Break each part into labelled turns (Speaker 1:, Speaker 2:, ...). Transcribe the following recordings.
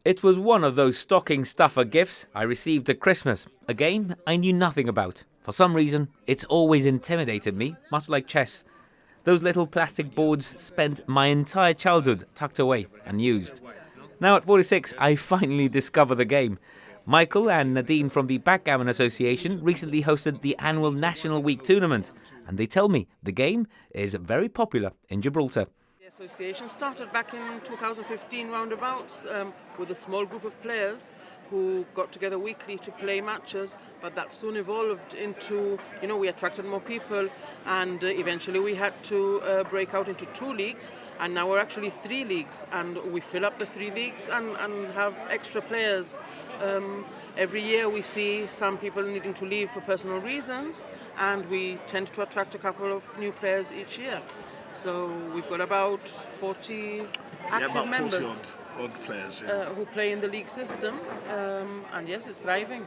Speaker 1: It was one of those stocking stuffer gifts I received at Christmas, a game I knew nothing about. For some reason, it's always intimidated me, much like chess. Those little plastic boards spent my entire childhood tucked away and used. Now at 46, I finally discover the game. Michael and Nadine from the Backgammon Association recently hosted the annual National Week tournament, and they tell me the game is very popular in Gibraltar.
Speaker 2: The association started back in 2015 roundabouts with a small group of players who got together weekly to play matches, but that soon evolved into, we attracted more people, and eventually we had to break out into 2 leagues, and now we're actually 3 leagues, and we fill up the 3 leagues and have extra players. Every year we see some people needing to leave for personal reasons, and we tend to attract a couple of new players each year. So we've got about 40 active members.
Speaker 3: 40 odd players,
Speaker 2: who play in the league system, and yes, it's thriving.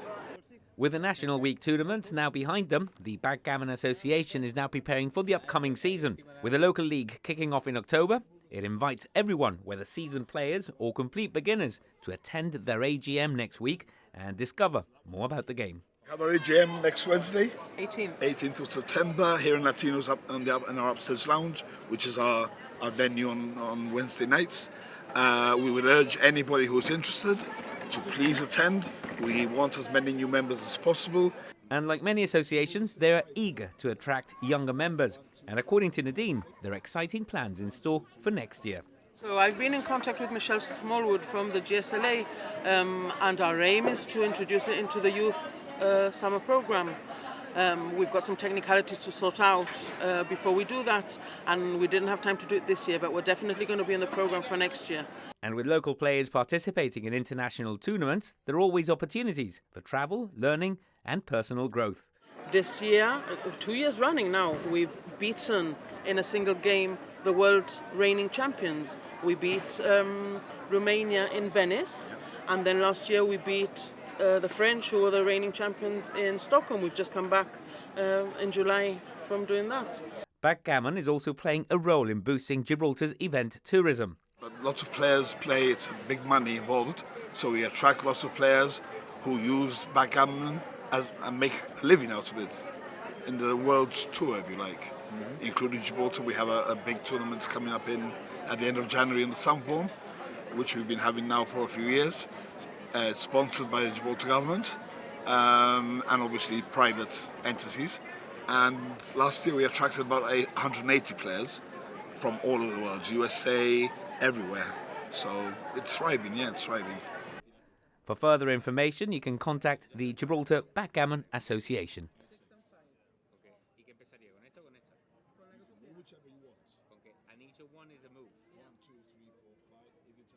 Speaker 1: With the National Week tournament now behind them, the Backgammon Association is now preparing for the upcoming season. With the local league kicking off in October, it invites everyone, whether seasoned players or complete beginners, to attend their AGM next week and discover more about the game.
Speaker 3: Have our AGM next Wednesday,
Speaker 2: 18th
Speaker 3: of September, here in Latino's in our upstairs lounge, which is our venue on Wednesday nights. We would urge anybody who's interested to please attend. We want as many new members as possible.
Speaker 1: And like many associations, they are eager to attract younger members. And according to Nadine, there are exciting plans in store for next year.
Speaker 2: So I've been in contact with Michelle Smallwood from the GSLA, and our aim is to introduce it into the youth summer program. We've got some technicalities to sort out before we do that, and we didn't have time to do it this year, but we're definitely going to be in the program for next year.
Speaker 1: And with local players participating in international tournaments, there are always opportunities for travel, learning and personal growth.
Speaker 2: This year, 2 years running now, we've beaten in a single game the world reigning champions. We beat Romania in Venice, and then last year we beat the French, who were the reigning champions in Stockholm. We've just come back in July from doing that.
Speaker 1: Backgammon is also playing a role in boosting Gibraltar's event tourism.
Speaker 3: But lots of players play, it's big money involved, so we attract lots of players who use backgammon and make a living out of it in the world's tour, if you like. Including Gibraltar, we have a big tournament coming up at the end of January in the Southbourne, which we've been having now for a few years. Sponsored by the Gibraltar government and obviously private entities. And last year we attracted about 180 players from all over the world, USA, everywhere. So it's thriving, it's thriving.
Speaker 1: For further information, you can contact the Gibraltar Backgammon Association.
Speaker 3: Whichever you want.
Speaker 1: And each one is a move.
Speaker 3: 1, 2, 3, 4, 5. If it's